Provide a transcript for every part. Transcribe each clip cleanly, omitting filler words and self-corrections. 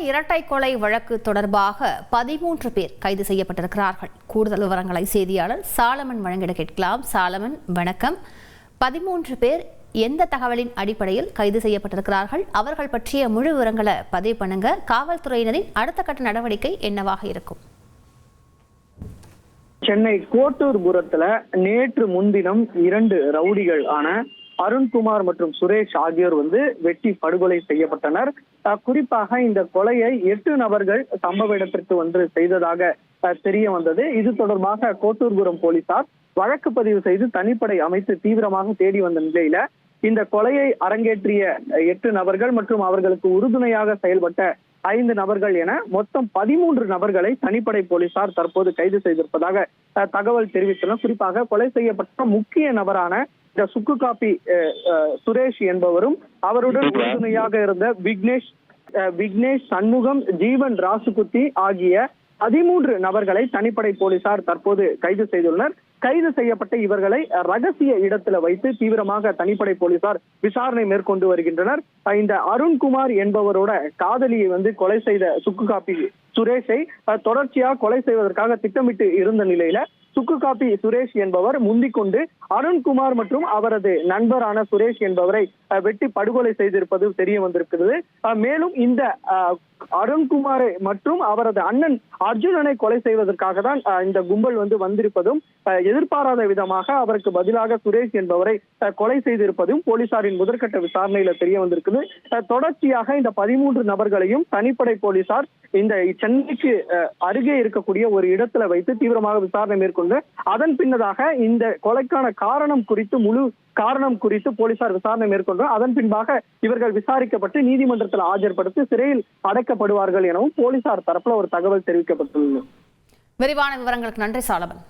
இரட்டை கொலை வழக்கு தொடர்பாக 13 பேர் கைது செய்யப்பட்டிருக்கிறார்கள். கூடுதல் விவரங்களை செய்தியாளர் சாலமன் வழங்கிட கேட்கலாம். சாலமன், வணக்கம். 13 பேர் எந்த தகவலின் அடிப்படையில் கைது செய்யப்பட்டிருக்கிறார்கள்? அவர்கள் பற்றிய முழு விவரங்களை பதிவு பண்ணுங்க. காவல்துறையினரின் அடுத்த கட்ட நடவடிக்கை என்னவாக இருக்கும்? சென்னை கோட்டூர்புரத்துல நேற்று முன்தினம் 2 ரவுடிகள் ஆன அருண்குமார் மற்றும் சுரேஷ் ஆகியோர் வெட்டி படுகொலை செய்யப்பட்டனர். குறிப்பாக இந்த கொலையை 8 நபர்கள் சம்பவ இடத்திற்கு செய்ததாக தெரிய வந்தது. இது தொடர்பாக கோட்டூர்புரம் போலீசார் வழக்கு பதிவு செய்து தனிப்படை அமைத்து தீவிரமாக தேடி வந்த நிலையில இந்த கொலையை அரங்கேற்றிய 8 நபர்கள் மற்றும் அவர்களுக்கு உறுதுணையாக செயல்பட்ட 5 நபர்கள் என மொத்தம் 13 நபர்களை தனிப்படை போலீசார் தற்போது கைது செய்திருப்பதாக தகவல் தெரிவித்துள்ளனர். குறிப்பாக கொலை செய்யப்பட்ட முக்கிய நபரான இந்த சுக்கு காப்பி சுரேஷ் என்பவரும் அவருடன் உறுதுணையாக இருந்த விக்னேஷ், சண்முகம், ஜீவன், ராசுகுத்தி ஆகிய 13 நபர்களை தனிப்படை போலீசார் தற்போது கைது செய்துள்ளனர். கைது செய்யப்பட்ட இவர்களை ரகசிய இடத்துல வைத்து தீவிரமாக தனிப்படை போலீசார் விசாரணை மேற்கொண்டு வருகின்றனர். இந்த அருண்குமார் என்பவரோட காதலியை கொலை செய்த சுக்கு காப்பி சுரேஷை தொடர்ச்சியாக கொலை செய்வதற்காக திட்டமிட்டு இருந்த நிலையில சுக்கு காப்பி சுரேஷ் என்பவர் முந்திக்கொண்டு அருண்குமார் மற்றும் அவரது நண்பரான சுரேஷ் என்பவரை வெட்டி படுகொலை செய்திருப்பது தெரிய வந்திருக்கிறது. மேலும் இந்த அருண்குமாரை மற்றும் அவரது அண்ணன் அர்ஜுனனை கொலை செய்வதற்காக தான் இந்த கும்பல் வந்திருப்பதும் எதிர்பாராத விதமாக அவருக்கு பதிலாக சுரேஷ் என்பவரை கொலை செய்திருப்பதும் போலீசாரின் முதற்கட்ட விசாரணையில தெரிய வந்திருக்குது. தொடர்ச்சியாக இந்த 13 நபர்களையும் தனிப்படை போலீசார் இந்த சென்னைக்கு அருகே இருக்கக்கூடிய ஒரு இடத்துல வைத்து தீவிரமாக விசாரணை மேற்கொண்டு அதன் பின்னதாக இந்த கொலைக்கான முழு காரணம் குறித்து போலீசார் விசாரணை மேற்கொண்டு அதன் பின்பாக இவர்கள் விசாரிக்கப்பட்டு நீதிமன்றத்தில் ஆஜர்படுத்தி சிறையில் அடைக்கப்படுவார்கள் எனவும் போலீசார் தரப்புல ஒரு தகவல் தெரிவிக்கப்பட்டுள்ளது. விரிவான விவரங்களுக்கு நன்றி சாலமன்.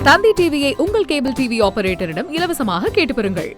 தந்தி டிவியை உங்கள் கேபிள் டிவி ஆபரேட்டரிடம் இலவசமாக கேட்டு பெறுங்கள்.